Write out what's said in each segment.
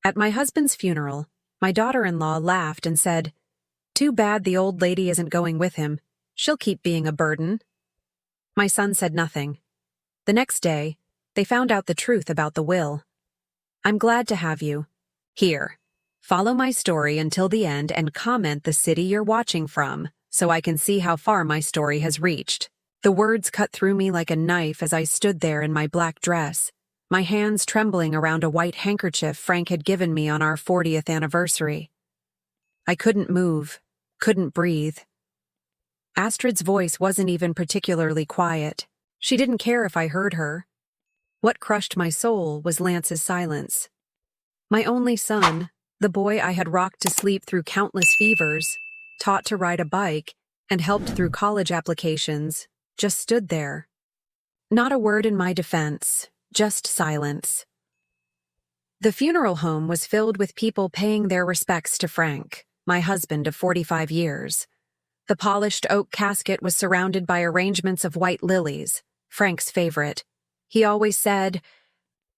At my husband's funeral, my daughter-in-law laughed and said, "Too bad the old lady isn't going with him. She'll keep being a burden." My son said nothing. The next day, they found out the truth about the will. I'm glad to have you. Here, follow my story until the end and comment the city you're watching from, so I can see how far my story has reached. The words cut through me like a knife as I stood there in my black dress, my hands trembling around a white handkerchief Frank had given me on our 40th anniversary. I couldn't move, couldn't breathe. Astrid's voice wasn't even particularly quiet. She didn't care if I heard her. What crushed my soul was Lance's silence. My only son, the boy I had rocked to sleep through countless fevers, taught to ride a bike, and helped through college applications, just stood there. Not a word in my defense, just silence. The funeral home was filled with people paying their respects to Frank, my husband of 45 years. The polished oak casket was surrounded by arrangements of white lilies, Frank's favorite. He always said,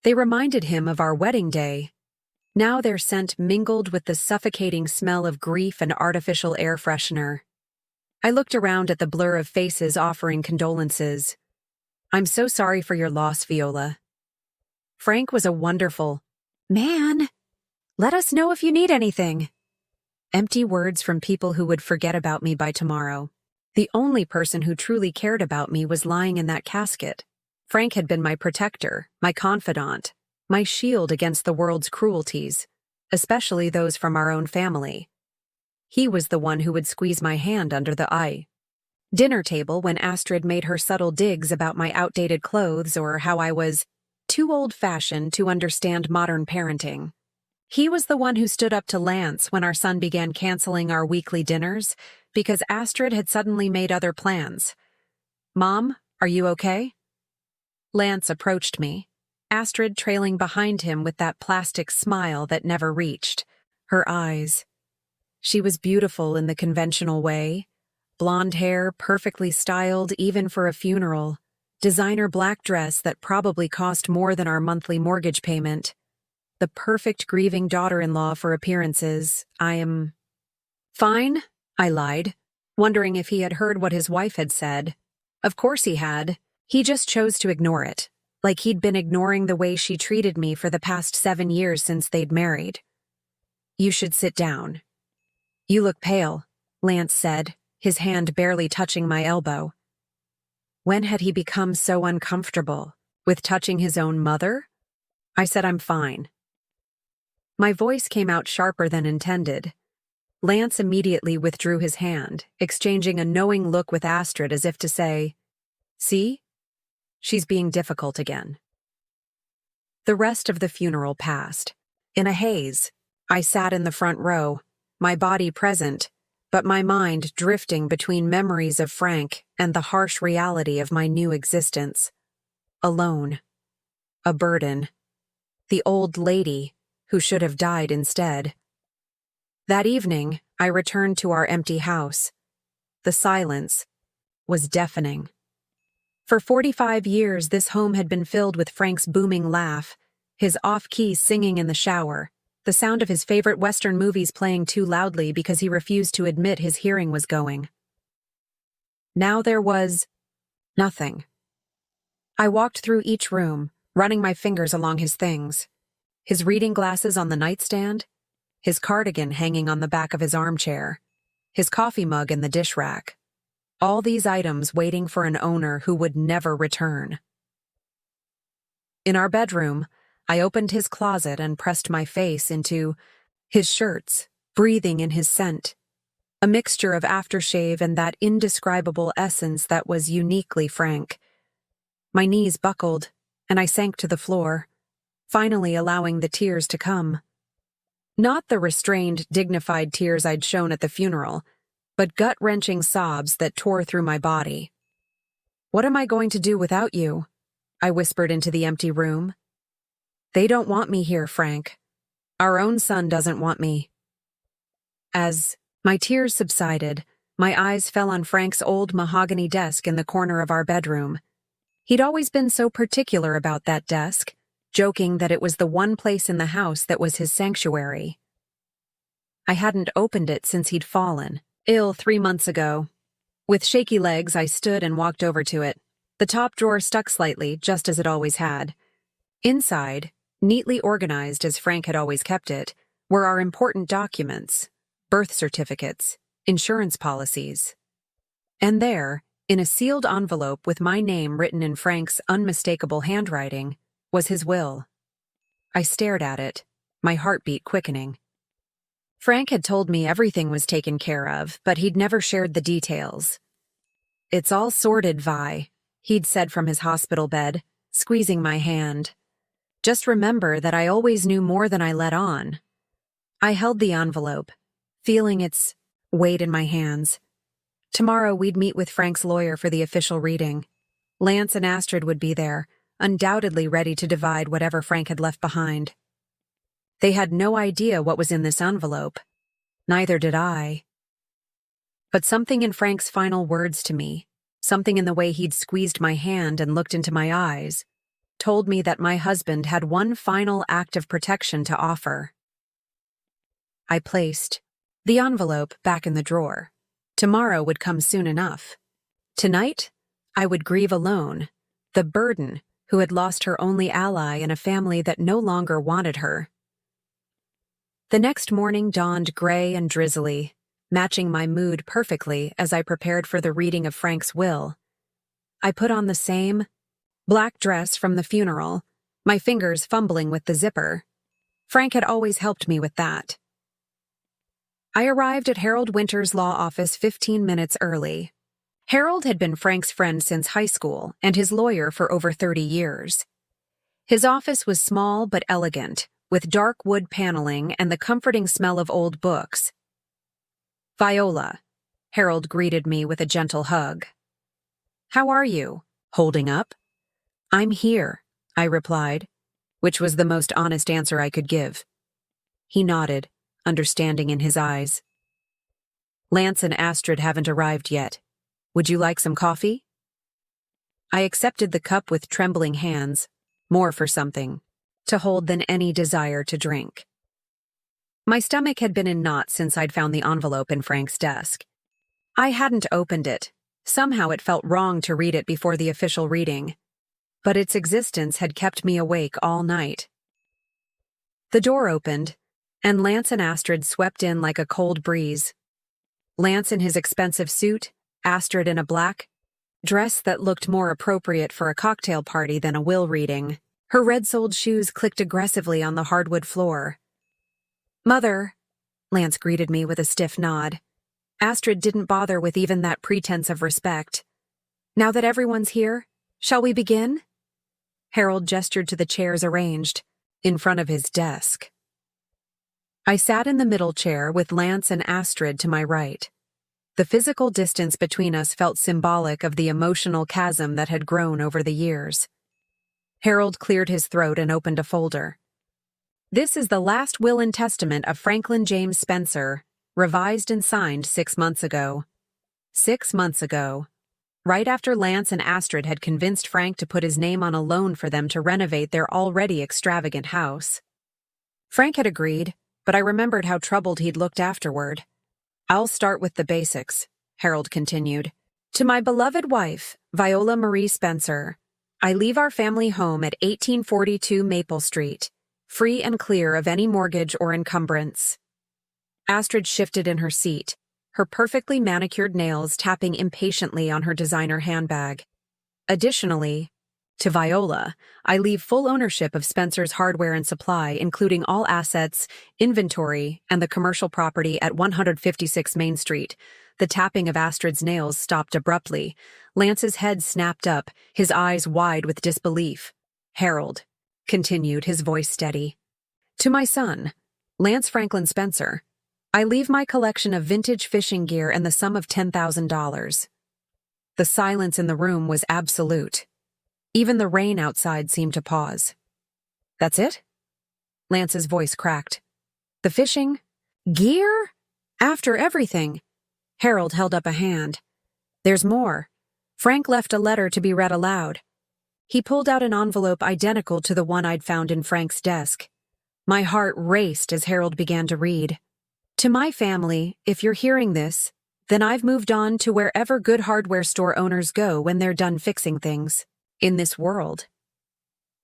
they reminded him of our wedding day. Now their scent mingled with the suffocating smell of grief and artificial air freshener. I looked around at the blur of faces offering condolences. "I'm so sorry for your loss, Viola. Frank was a wonderful man. Let us know if you need anything." Empty words from people who would forget about me by tomorrow. The only person who truly cared about me was lying in that casket. Frank had been my protector, my confidant, my shield against the world's cruelties, especially those from our own family. He was the one who would squeeze my hand under the dinner table when Astrid made her subtle digs about my outdated clothes or how I was too old-fashioned to understand modern parenting. He was the one who stood up to Lance when our son began canceling our weekly dinners because Astrid had suddenly made other plans. "Mom, are you okay?" Lance approached me, Astrid trailing behind him with that plastic smile that never reached. Her eyes. She was beautiful in the conventional way. Blonde hair, perfectly styled even for a funeral. Designer black dress that probably cost more than our monthly mortgage payment. The perfect grieving daughter-in-law for appearances. "I am fine," I lied, wondering if he had heard what his wife had said. Of course he had. He just chose to ignore it, like he'd been ignoring the way she treated me for the past 7 years since they'd married. "You should sit down." "You look pale," Lance said, his hand barely touching my elbow. When had he become so uncomfortable? With touching his own mother? I said I'm fine. My voice came out sharper than intended. Lance immediately withdrew his hand, exchanging a knowing look with Astrid as if to say, "See? She's being difficult again." The rest of the funeral passed. In a haze, I sat in the front row, my body present, but my mind drifting between memories of Frank and the harsh reality of my new existence. Alone. A burden. The old lady who should have died instead. That evening, I returned to our empty house. The silence was deafening. For 45 years, this home had been filled with Frank's booming laugh, his off-key singing in the shower, the sound of his favorite Western movies playing too loudly because he refused to admit his hearing was going. Now there was nothing. I walked through each room, running my fingers along his things. His reading glasses on the nightstand, his cardigan hanging on the back of his armchair, his coffee mug in the dish rack. All these items waiting for an owner who would never return. In our bedroom, I opened his closet and pressed my face into his shirts, breathing in his scent. A mixture of aftershave and that indescribable essence that was uniquely Frank. My knees buckled, and I sank to the floor, finally allowing the tears to come. Not the restrained, dignified tears I'd shown at the funeral, but gut-wrenching sobs that tore through my body. "What am I going to do without you?" I whispered into the empty room. "They don't want me here, Frank. Our own son doesn't want me." As my tears subsided, my eyes fell on Frank's old mahogany desk in the corner of our bedroom. He'd always been so particular about that desk, joking that it was the one place in the house that was his sanctuary. I hadn't opened it since he'd fallen, ill 3 months ago. With shaky legs, I stood and walked over to it. The top drawer stuck slightly, just as it always had. Inside, neatly organized as Frank had always kept it, were our important documents, birth certificates, insurance policies. And there, in a sealed envelope with my name written in Frank's unmistakable handwriting, was his will. I stared at it, my heartbeat quickening. Frank had told me everything was taken care of, but he'd never shared the details. "It's all sorted, Vi," he'd said from his hospital bed, squeezing my hand. "Just remember that I always knew more than I let on." I held the envelope, feeling its weight in my hands. Tomorrow we'd meet with Frank's lawyer for the official reading. Lance and Astrid would be there, undoubtedly ready to divide whatever Frank had left behind. They had no idea what was in this envelope. Neither did I. But something in Frank's final words to me, something in the way he'd squeezed my hand and looked into my eyes, told me that my husband had one final act of protection to offer. I placed the envelope back in the drawer. Tomorrow would come soon enough. Tonight, I would grieve alone, the burden who had lost her only ally in a family that no longer wanted her. The next morning dawned gray and drizzly, matching my mood perfectly as I prepared for the reading of Frank's will. I put on the same black dress from the funeral, my fingers fumbling with the zipper. Frank had always helped me with that. I arrived at Harold Winter's law office 15 minutes early. Harold had been Frank's friend since high school and his lawyer for over 30 years. His office was small but elegant, with dark wood paneling and the comforting smell of old books. "Viola," Harold greeted me with a gentle hug. "How are you? Holding up?" "I'm here," I replied, which was the most honest answer I could give. He nodded, understanding in his eyes. "Lance and Astrid haven't arrived yet. Would you like some coffee?" I accepted the cup with trembling hands, more for something to hold than any desire to drink. My stomach had been in knots since I'd found the envelope in Frank's desk. I hadn't opened it. Somehow it felt wrong to read it before the official reading, but its existence had kept me awake all night. The door opened, and Lance and Astrid swept in like a cold breeze. Lance in his expensive suit, Astrid in a black dress that looked more appropriate for a cocktail party than a will reading. Her red-soled shoes clicked aggressively on the hardwood floor. "Mother," Lance greeted me with a stiff nod. Astrid didn't bother with even that pretense of respect. "Now that everyone's here, shall we begin?" Harold gestured to the chairs arranged in front of his desk. I sat in the middle chair with Lance and Astrid to my right. The physical distance between us felt symbolic of the emotional chasm that had grown over the years. Harold cleared his throat and opened a folder. "This is the last will and testament of Franklin James Spencer, revised and signed 6 months ago." 6 months ago. Right after Lance and Astrid had convinced Frank to put his name on a loan for them to renovate their already extravagant house. Frank had agreed, but I remembered how troubled he'd looked afterward. "I'll start with the basics," Harold continued. "To my beloved wife, Viola Marie Spencer, I leave our family home at 1842 Maple Street, free and clear of any mortgage or encumbrance." Astrid shifted in her seat, her perfectly manicured nails tapping impatiently on her designer handbag. "Additionally, to Viola, I leave full ownership of Spencer's hardware and supply, including all assets, inventory, and the commercial property at 156 Main Street." The tapping of Astrid's nails stopped abruptly. Lance's head snapped up, his eyes wide with disbelief. "Harold," continued, his voice steady. "To my son, Lance Franklin Spencer, I leave my collection of vintage fishing gear and the sum of $10,000. The silence in the room was absolute. Even the rain outside seemed to pause. "That's it?" Lance's voice cracked. "The fishing gear? After everything?" Harold held up a hand. "There's more. Frank left a letter to be read aloud. He pulled out an envelope identical to the one I'd found in Frank's desk. My heart raced as Harold began to read. To my family, if you're hearing this, then I've moved on to wherever good hardware store owners go when they're done fixing things. In this world.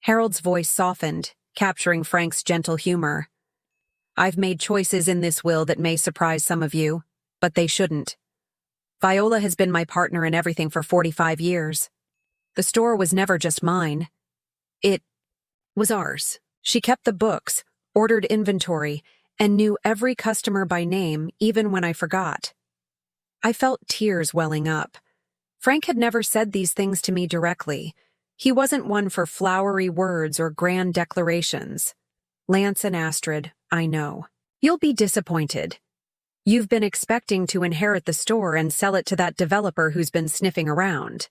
Harold's voice softened, capturing Frank's gentle humor. I've made choices in this will that may surprise some of you, but they shouldn't. Viola has been my partner in everything for 45 years. The store was never just mine. It was ours. She kept the books, ordered inventory, and knew every customer by name even when I forgot. I felt tears welling up. Frank had never said these things to me directly. He wasn't one for flowery words or grand declarations. Lance and Astrid, I know. You'll be disappointed. You've been expecting to inherit the store and sell it to that developer who's been sniffing around.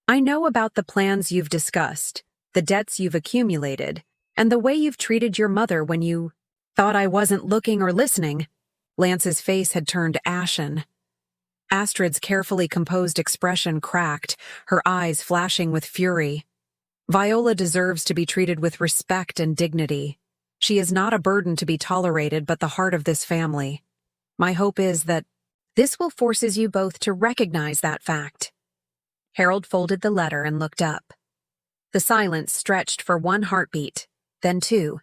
I know about the plans you've discussed, the debts you've accumulated, and the way you've treated your mother when you thought I wasn't looking or listening. Lance's face had turned ashen. Astrid's carefully composed expression cracked, her eyes flashing with fury. Viola deserves to be treated with respect and dignity. She is not a burden to be tolerated but the heart of this family. My hope is that this will forces you both to recognize that fact. Harold folded the letter and looked up. The silence stretched for one heartbeat, then two.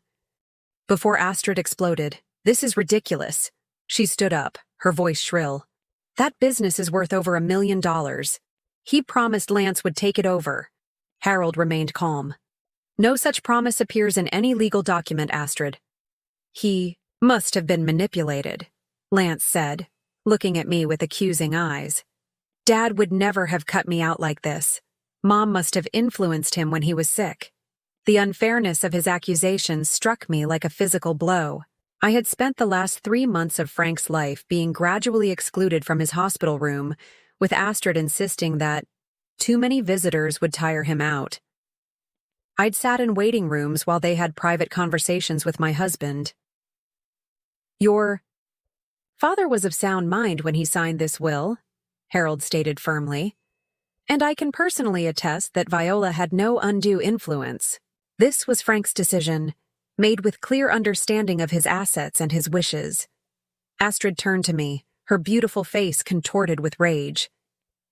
Before Astrid exploded, "This is ridiculous." She stood up, her voice shrill. "That business is worth over $1 million. He promised Lance would take it over." Harold remained calm. "No such promise appears in any legal document, Astrid." "He must have been manipulated," Lance said, looking at me with accusing eyes. "Dad would never have cut me out like this. Mom must have influenced him when he was sick." The unfairness of his accusations struck me like a physical blow. I had spent the last 3 months of Frank's life being gradually excluded from his hospital room, with Astrid insisting that too many visitors would tire him out. I'd sat in waiting rooms while they had private conversations with my husband. "Your father was of sound mind when he signed this will," Harold stated firmly. "And I can personally attest that Viola had no undue influence. This was Frank's decision, made with clear understanding of his assets and his wishes." Astrid turned to me, her beautiful face contorted with rage.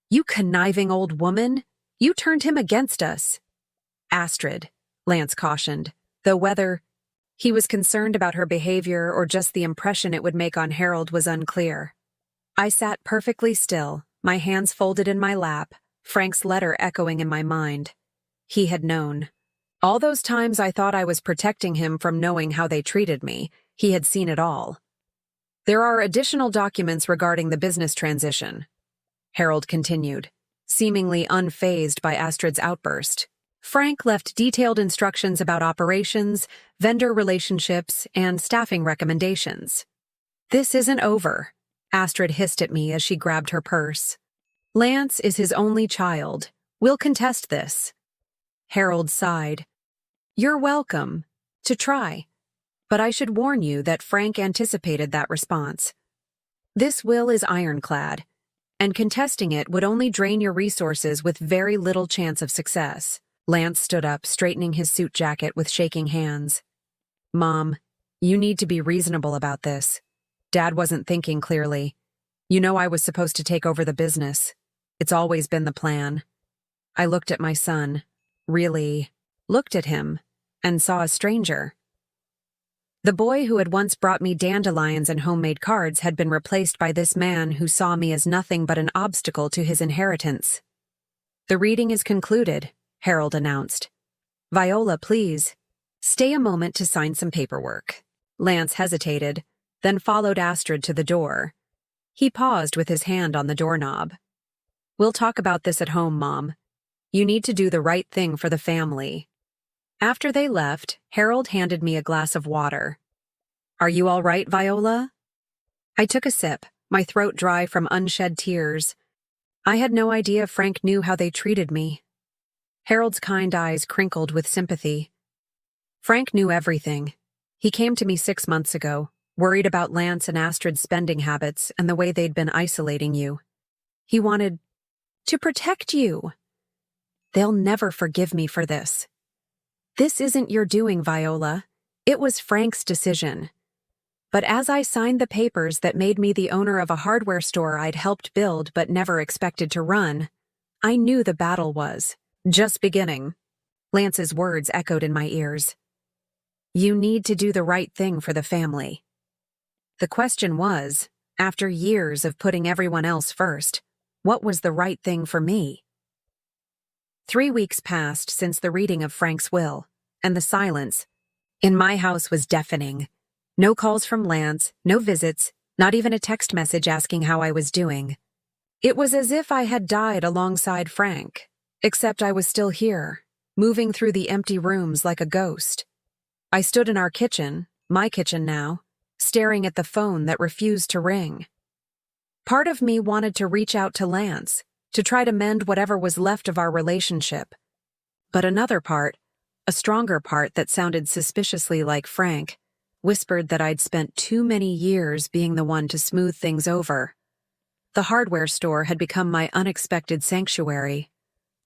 "You conniving old woman! You turned him against us." "Astrid," Lance cautioned, though whether he was concerned about her behavior or just the impression it would make on Harold was unclear. I sat perfectly still, my hands folded in my lap, Frank's letter echoing in my mind. He had known. All those times I thought I was protecting him from knowing how they treated me, he had seen it all. "There are additional documents regarding the business transition," Harold continued, seemingly unfazed by Astrid's outburst. "Frank left detailed instructions about operations, vendor relationships, and staffing recommendations." "This isn't over," Astrid hissed at me as she grabbed her purse. "Lance is his only child. We'll contest this." Harold sighed. "You're welcome to try, but I should warn you that Frank anticipated that response. This will is ironclad, and contesting it would only drain your resources with very little chance of success." Lance stood up, straightening his suit jacket with shaking hands. "Mom, you need to be reasonable about this. Dad wasn't thinking clearly. You know I was supposed to take over the business. It's always been the plan." I looked at my son, really looked at him, and saw a stranger. The boy who had once brought me dandelions and homemade cards had been replaced by this man who saw me as nothing but an obstacle to his inheritance. "The reading is concluded," Harold announced. "Viola, please, stay a moment to sign some paperwork." Lance hesitated, then followed Astrid to the door. He paused with his hand on the doorknob. "We'll talk about this at home, Mom. You need to do the right thing for the family." After they left, Harold handed me a glass of water. "Are you all right, Viola?" I took a sip, my throat dry from unshed tears. I had no idea Frank knew how they treated me. Harold's kind eyes crinkled with sympathy. "Frank knew everything. He came to me 6 months ago, worried about Lance and Astrid's spending habits and the way they'd been isolating you. He wanted to protect you." They'll never forgive me for this. This isn't your doing, Viola. It was Frank's decision. But as I signed the papers that made me the owner of a hardware store I'd helped build but never expected to run, I knew the battle was just beginning. Lance's words echoed in my ears. You need to do the right thing for the family. The question was, after years of putting everyone else first, what was the right thing for me? 3 weeks passed since the reading of Frank's will, and the silence in my house was deafening. No calls from Lance, no visits, not even a text message asking how I was doing. It was as if I had died alongside Frank, except I was still here, moving through the empty rooms like a ghost. I stood in our kitchen, my kitchen now, staring at the phone that refused to ring. Part of me wanted to reach out to Lance, to try to mend whatever was left of our relationship. But another part, a stronger part that sounded suspiciously like Frank, whispered that I'd spent too many years being the one to smooth things over. The hardware store had become my unexpected sanctuary.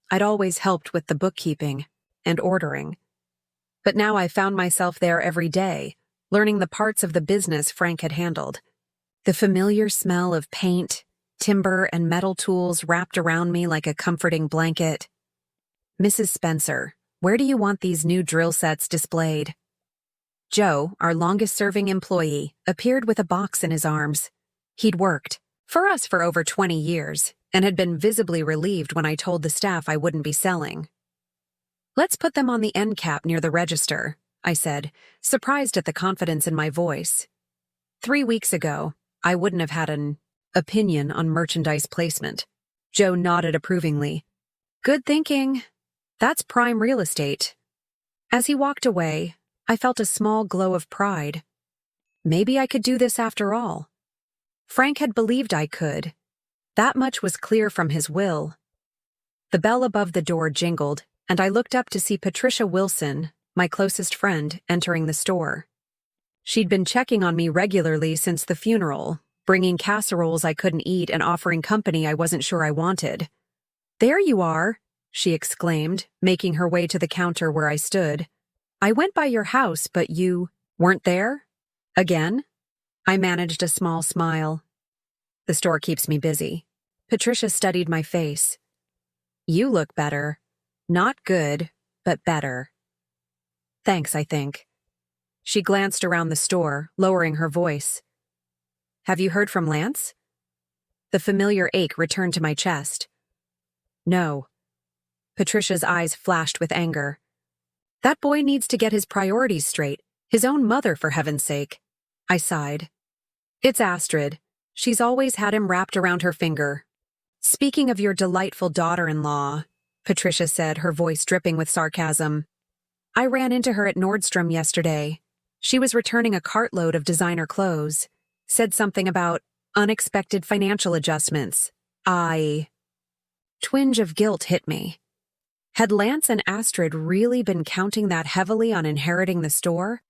I'd always helped with the bookkeeping and ordering. But now I found myself there every day, learning the parts of the business Frank had handled. The familiar smell of paint, timber, and metal tools wrapped around me like a comforting blanket. Mrs. Spencer, where do you want these new drill sets displayed? Joe, our longest-serving employee, appeared with a box in his arms. He'd worked for us for over 20 years and had been visibly relieved when I told the staff I wouldn't be selling. Let's put them on the end cap near the register, I said, surprised at the confidence in my voice. 3 weeks ago, I wouldn't have had an opinion on merchandise placement. Joe nodded approvingly. Good thinking. That's prime real estate. As he walked away, I felt a small glow of pride. Maybe I could do this after all. Frank had believed I could. That much was clear from his will. The bell above the door jingled, and I looked up to see Patricia Wilson, my closest friend, entering the store. She'd been checking on me regularly since the funeral, bringing casseroles I couldn't eat and offering company I wasn't sure I wanted. There you are, she exclaimed, making her way to the counter where I stood. I went by your house, but you weren't there? Again? I managed a small smile. The store keeps me busy. Patricia studied my face. You look better. Not good, but better. Thanks, I think. She glanced around the store, lowering her voice. Have you heard from Lance? The familiar ache returned to my chest. No. Patricia's eyes flashed with anger. That boy needs to get his priorities straight. His own mother, for heaven's sake. I sighed. It's Astrid. She's always had him wrapped around her finger. Speaking of your delightful daughter-in-law, Patricia said, her voice dripping with sarcasm. I ran into her at Nordstrom yesterday. She was returning a cartload of designer clothes. Said something about unexpected financial adjustments. Twinge of guilt hit me. Had Lance and Astrid really been counting that heavily on inheriting the store?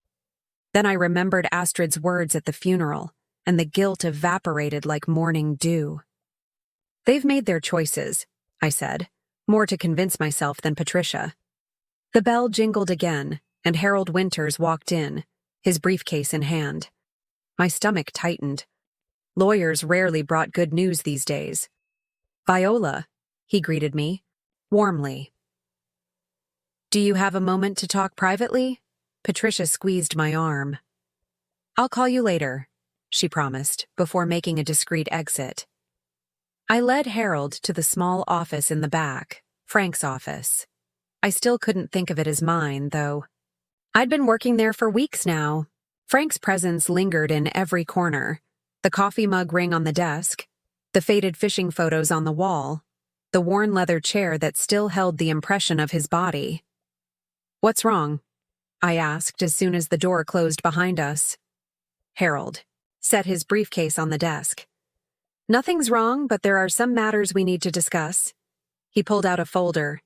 Then I remembered Astrid's words at the funeral, and the guilt evaporated like morning dew. They've made their choices, I said, more to convince myself than Patricia. The bell jingled again, and Harold Winters walked in, his briefcase in hand. My stomach tightened. Lawyers rarely brought good news these days. Viola, he greeted me, warmly. Do you have a moment to talk privately? Patricia squeezed my arm. I'll call you later, she promised, before making a discreet exit. I led Harold to the small office in the back, Frank's office. I still couldn't think of it as mine, though. I'd been working there for weeks now. Frank's presence lingered in every corner. The coffee mug ring on the desk, the faded fishing photos on the wall, the worn leather chair that still held the impression of his body. What's wrong? I asked as soon as the door closed behind us. Harold set his briefcase on the desk. Nothing's wrong, but there are some matters we need to discuss. He pulled out a folder.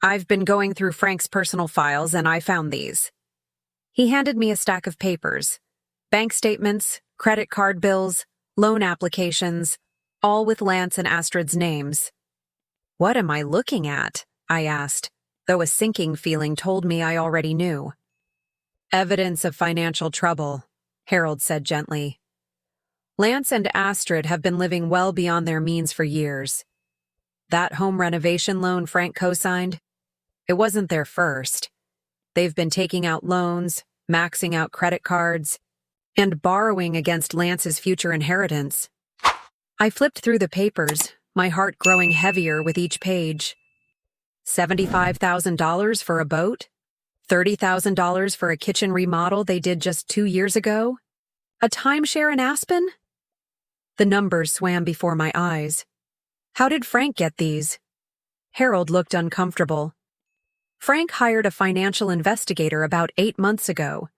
I've been going through Frank's personal files and I found these. He handed me a stack of papers. Bank statements, credit card bills, loan applications, all with Lance and Astrid's names. What am I looking at? I asked, though a sinking feeling told me I already knew. Evidence of financial trouble, Harold said gently. Lance and Astrid have been living well beyond their means for years. That home renovation loan Frank co-signed, it wasn't their first. They've been taking out loans, maxing out credit cards, and borrowing against Lance's future inheritance. I flipped through the papers, my heart growing heavier with each page. $75,000 for a boat? $30,000 for a kitchen remodel they did just 2 years ago? A timeshare in Aspen? The numbers swam before my eyes. How did Frank get these? Harold looked uncomfortable. Frank hired a financial investigator about 8 months ago.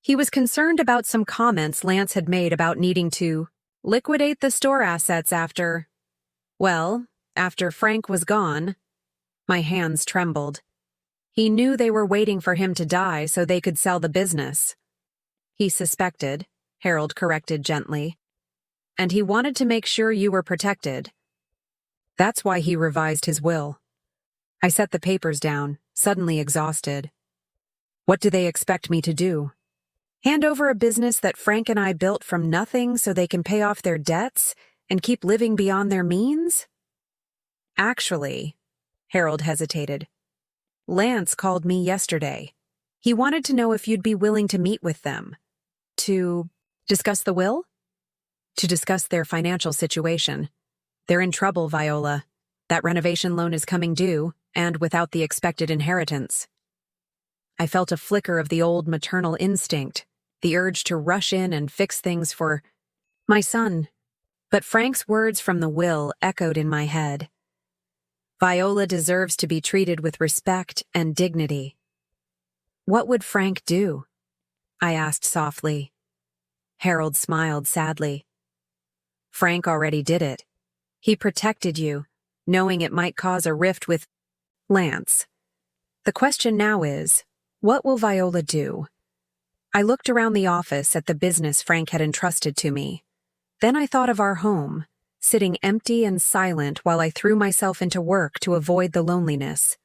He was concerned about some comments Lance had made about needing to liquidate the store assets after Frank was gone. My hands trembled. He knew they were waiting for him to die so they could sell the business. He suspected, Harold corrected gently. And he wanted to make sure you were protected. That's why he revised his will. I set the papers down, suddenly exhausted. What do they expect me to do? Hand over a business that Frank and I built from nothing so they can pay off their debts and keep living beyond their means? Actually, Harold hesitated. Lance called me yesterday. He wanted to know if you'd be willing to meet with them. To discuss the will? To discuss their financial situation. They're in trouble, Viola. That renovation loan is coming due, and without the expected inheritance. I felt a flicker of the old maternal instinct, the urge to rush in and fix things for my son. But Frank's words from the will echoed in my head. Viola deserves to be treated with respect and dignity. What would Frank do? I asked softly. Harold smiled sadly. Frank already did it. He protected you, knowing it might cause a rift with Lance. The question now is, what will Viola do? I looked around the office at the business Frank had entrusted to me. Then I thought of our home, sitting empty and silent while I threw myself into work to avoid the loneliness.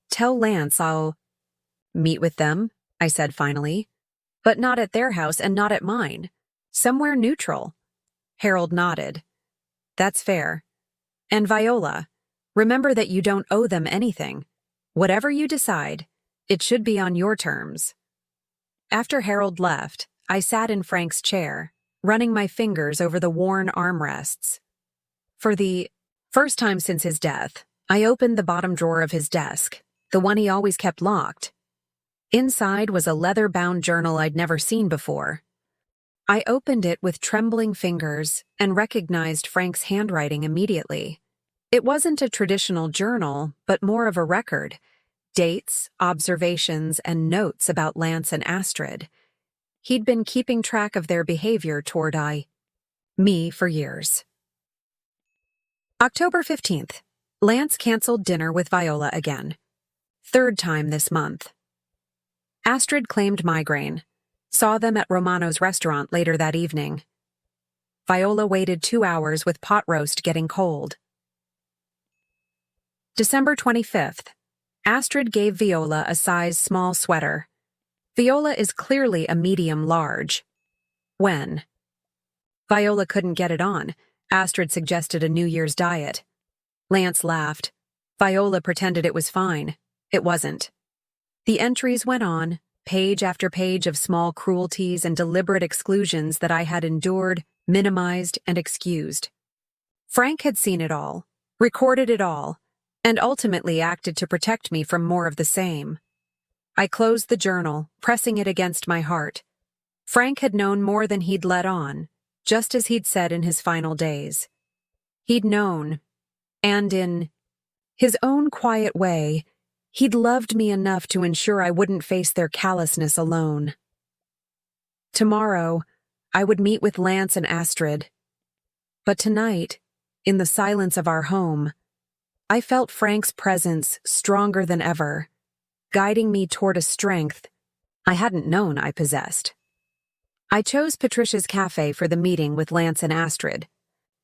Tell Lance I'll meet with them, I said finally. But not at their house and not at mine. Somewhere neutral. Harold nodded. That's fair. And Viola, remember that you don't owe them anything. Whatever you decide, it should be on your terms. After Harold left, I sat in Frank's chair, running my fingers over the worn armrests. For the first time since his death, I opened the bottom drawer of his desk, the one he always kept locked. Inside was a leather-bound journal I'd never seen before. I opened it with trembling fingers and recognized Frank's handwriting immediately. It wasn't a traditional journal, but more of a record. Dates, observations, and notes about Lance and Astrid. He'd been keeping track of their behavior toward me for years. October 15th. Lance canceled dinner with Viola again. 3rd time this month. Astrid claimed migraine. Saw them at Romano's restaurant later that evening. Viola waited 2 hours with pot roast getting cold. December 25th. Astrid gave Viola a size small sweater. Viola is clearly a medium large. When? Viola couldn't get it on. Astrid suggested a New Year's diet. Lance laughed. Viola pretended it was fine. It wasn't. The entries went on, page after page of small cruelties and deliberate exclusions that I had endured, minimized, and excused. Frank had seen it all, recorded it all, and ultimately acted to protect me from more of the same. I closed the journal, pressing it against my heart. Frank had known more than he'd let on, just as he'd said in his final days. He'd known, and in his own quiet way, he'd loved me enough to ensure I wouldn't face their callousness alone. Tomorrow, I would meet with Lance and Astrid. But tonight, in the silence of our home, I felt Frank's presence stronger than ever, guiding me toward a strength I hadn't known I possessed. I chose Patricia's Cafe for the meeting with Lance and Astrid.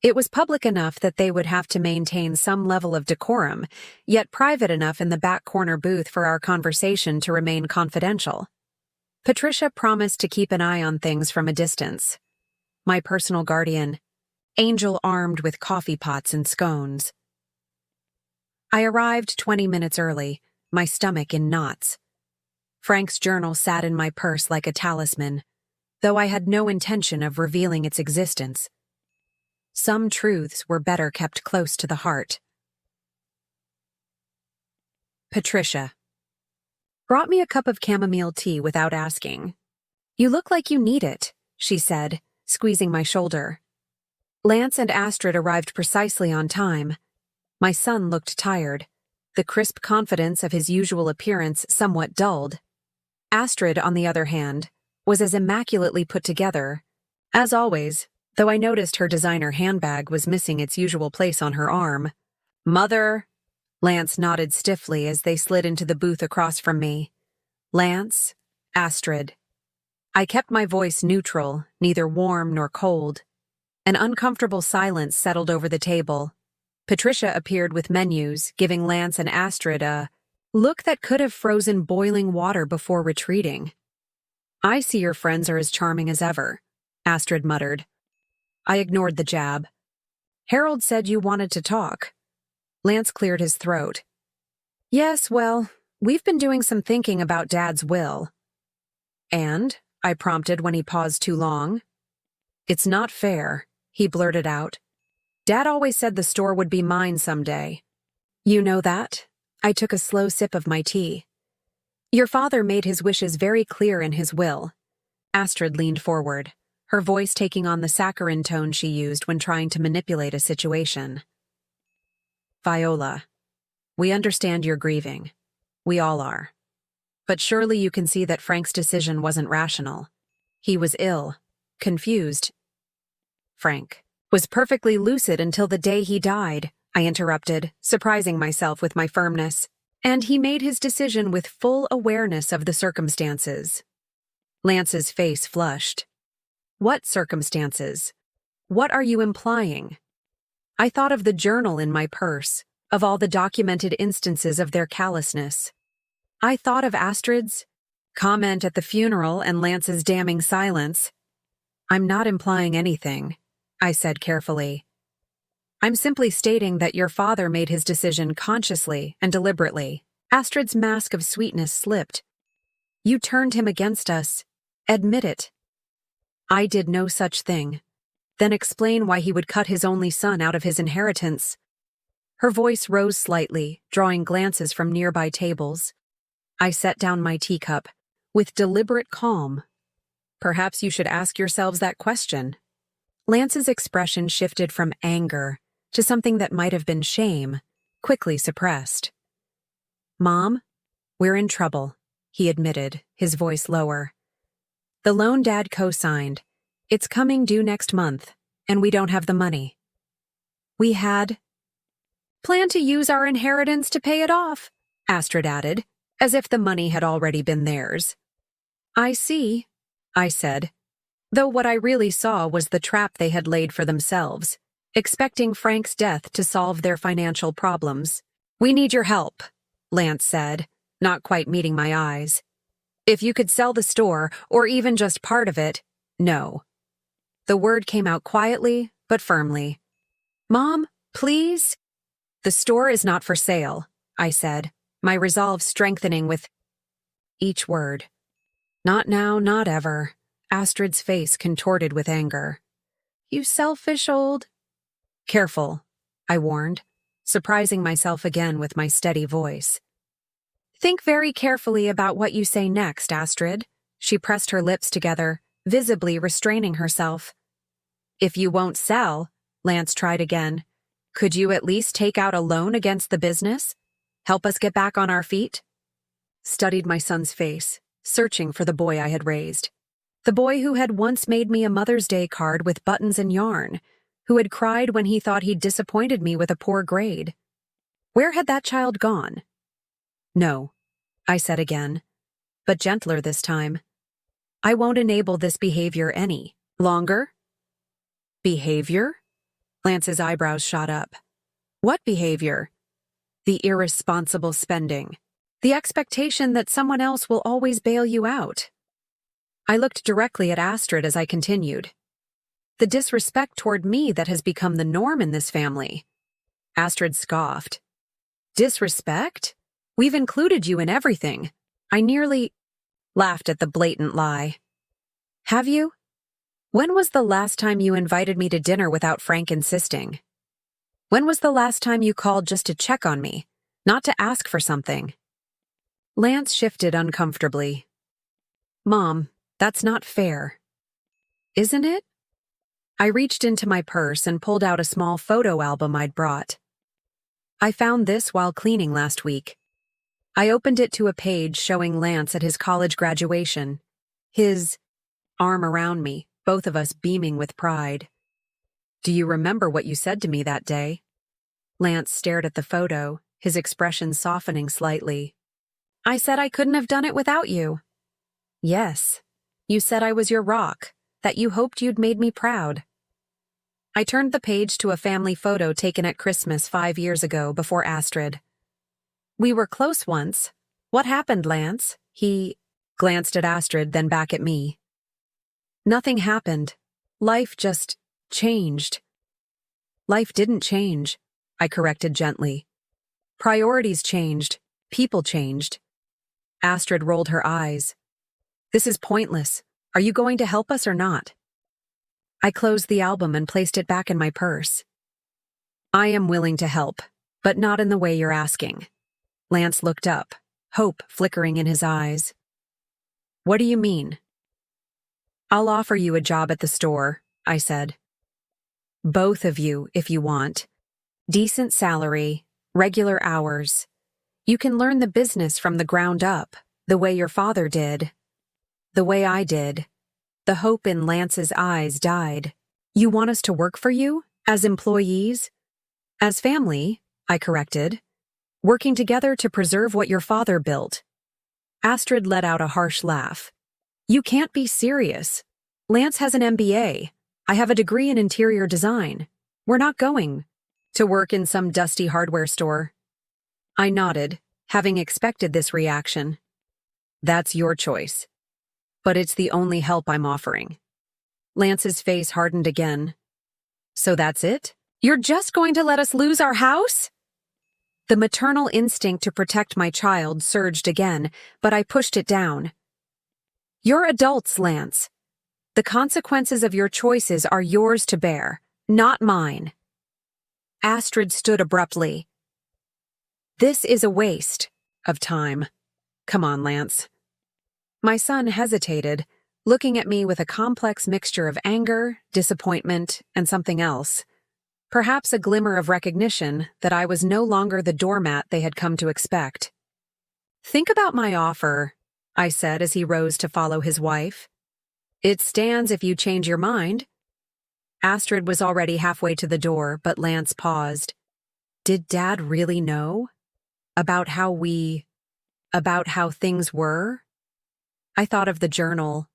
It was public enough that they would have to maintain some level of decorum, yet private enough in the back corner booth for our conversation to remain confidential. Patricia promised to keep an eye on things from a distance. My personal guardian, angel armed with coffee pots and scones. I arrived 20 minutes early, my stomach in knots. Frank's journal sat in my purse like a talisman, though I had no intention of revealing its existence. Some truths were better kept close to the heart. Patricia brought me a cup of chamomile tea without asking. "You look like you need it," she said, squeezing my shoulder. Lance and Astrid arrived precisely on time. My son looked tired, the crisp confidence of his usual appearance somewhat dulled. Astrid, on the other hand, was as immaculately put together. As always, though I noticed her designer handbag was missing its usual place on her arm. "Mother," Lance nodded stiffly as they slid into the booth across from me. "Lance, Astrid." I kept my voice neutral, neither warm nor cold. An uncomfortable silence settled over the table. Patricia appeared with menus, giving Lance and Astrid a look that could have frozen boiling water before retreating. "I see your friends are as charming as ever," Astrid muttered. I ignored the jab. "Harold said you wanted to talk." Lance cleared his throat. "Yes, well, we've been doing some thinking about Dad's will." "And?" I prompted when he paused too long. "It's not fair," he blurted out. "Dad always said the store would be mine someday." "You know that?" I took a slow sip of my tea. "Your father made his wishes very clear in his will." Astrid leaned forward, her voice taking on the saccharine tone she used when trying to manipulate a situation. "Viola, we understand you're grieving. We all are. But surely you can see that Frank's decision wasn't rational. He was ill, confused." "Frank was perfectly lucid until the day he died," I interrupted, surprising myself with my firmness. "And he made his decision with full awareness of the circumstances." Lance's face flushed. "What circumstances? What are you implying?" I thought of the journal in my purse, of all the documented instances of their callousness. I thought of Astrid's comment at the funeral and Lance's damning silence. "I'm not implying anything," I said carefully. "I'm simply stating that your father made his decision consciously and deliberately." Astrid's mask of sweetness slipped. "You turned him against us. Admit it." "I did no such thing." "Then explain why he would cut his only son out of his inheritance." Her voice rose slightly, drawing glances from nearby tables. I set down my teacup, with deliberate calm. "Perhaps you should ask yourselves that question." Lance's expression shifted from anger to something that might have been shame, quickly suppressed. "Mom, we're in trouble," he admitted, his voice lower. "The loan Dad co-signed. It's coming due next month, and we don't have the money." "We had planned to use our inheritance to pay it off," Astrid added, as if the money had already been theirs. "I see," I said, though what I really saw was the trap they had laid for themselves, expecting Frank's death to solve their financial problems. "We need your help," Lance said, not quite meeting my eyes. "If you could sell the store, or even just part of it." "No." The word came out quietly, but firmly. "Mom, please?" "The store is not for sale," I said, my resolve strengthening with each word. "Not now, not ever." Astrid's face contorted with anger. "You selfish old—" "Careful," I warned, surprising myself again with my steady voice. "Think very carefully about what you say next, Astrid." She pressed her lips together, visibly restraining herself. "If you won't sell," Lance tried again, "could you at least take out a loan against the business? Help us get back on our feet?" Studied my son's face, searching for the boy I had raised. The boy who had once made me a Mother's Day card with buttons and yarn, who had cried when he thought he'd disappointed me with a poor grade. Where had that child gone? "No," I said again, but gentler this time. "I won't enable this behavior any longer." "Behavior?" Lance's eyebrows shot up. What behavior? The irresponsible spending. The expectation that someone else will always bail you out. I looked directly at Astrid as I continued. The disrespect toward me that has become the norm in this family. Astrid scoffed. Disrespect? We've included you in everything. I nearly laughed at the blatant lie. Have you? When was the last time you invited me to dinner without Frank insisting? When was the last time you called just to check on me, not to ask for something? Lance shifted uncomfortably. Mom, that's not fair. Isn't it? I reached into my purse and pulled out a small photo album I'd brought. I found this while cleaning last week. I opened it to a page showing Lance at his college graduation, his arm around me, both of us beaming with pride. Do you remember what you said to me that day? Lance stared at the photo, his expression softening slightly. I said I couldn't have done it without you. Yes. You said I was your rock, that you hoped you'd made me proud. I turned the page to a family photo taken at Christmas 5 years ago before Astrid. We were close once. What happened, Lance? He glanced at Astrid, then back at me. Nothing happened. Life just changed. Life didn't change, I corrected gently. Priorities changed. People changed. Astrid rolled her eyes. This is pointless. Are you going to help us or not? I closed the album and placed it back in my purse. I am willing to help, but not in the way you're asking. Lance looked up, hope flickering in his eyes. What do you mean? I'll offer you a job at the store, I said. Both of you, if you want. Decent salary, regular hours. You can learn the business from the ground up, the way your father did. The way I did. The hope in Lance's eyes died. You want us to work for you? As employees? As family, I corrected. Working together to preserve what your father built. Astrid let out a harsh laugh. You can't be serious. Lance has an MBA. I have a degree in interior design. We're not going to work in some dusty hardware store. I nodded, having expected this reaction. That's your choice. But it's the only help I'm offering. Lance's face hardened again. So that's it? You're just going to let us lose our house? The maternal instinct to protect my child surged again, but I pushed it down. You're adults, Lance. The consequences of your choices are yours to bear, not mine. Astrid stood abruptly. This is a waste of time. Come on, Lance. My son hesitated, looking at me with a complex mixture of anger, disappointment, and something else. Perhaps a glimmer of recognition that I was no longer the doormat they had come to expect. Think about my offer, I said as he rose to follow his wife. It stands if you change your mind. Astrid was already halfway to the door, but Lance paused. Did Dad really know? About how things were? I thought of the journal,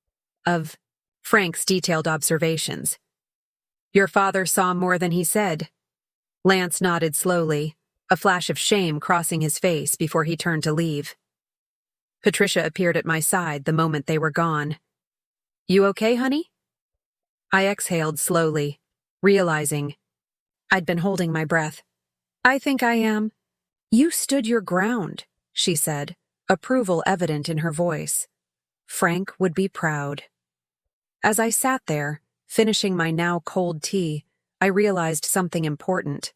of Frank's detailed observations. Your father saw more than he said. Lance nodded slowly, a flash of shame crossing his face before he turned to leave. Patricia appeared at my side the moment they were gone. You okay, honey? I exhaled slowly, realizing I'd been holding my breath. I think I am. You stood your ground, she said, approval evident in her voice. Frank would be proud. As I sat there, finishing my now cold tea, I realized something important.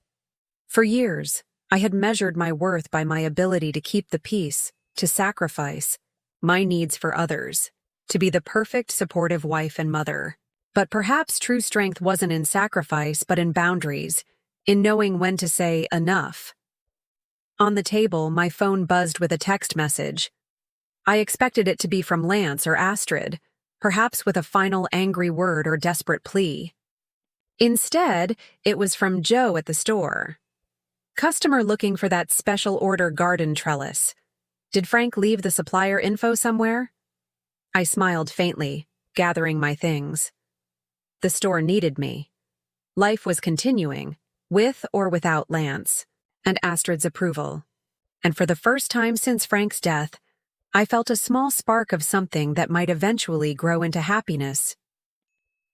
For years, I had measured my worth by my ability to keep the peace, to sacrifice my needs for others, to be the perfect supportive wife and mother. But perhaps true strength wasn't in sacrifice but in boundaries, in knowing when to say enough. On the table, my phone buzzed with a text message. I expected it to be from Lance or Astrid, perhaps with a final angry word or desperate plea. Instead, it was from Joe at the store. Customer looking for that special order garden trellis. Did Frank leave the supplier info somewhere? I smiled faintly, gathering my things. The store needed me. Life was continuing, with or without Lance, and Astrid's approval. And for the first time since Frank's death, I felt a small spark of something that might eventually grow into happiness.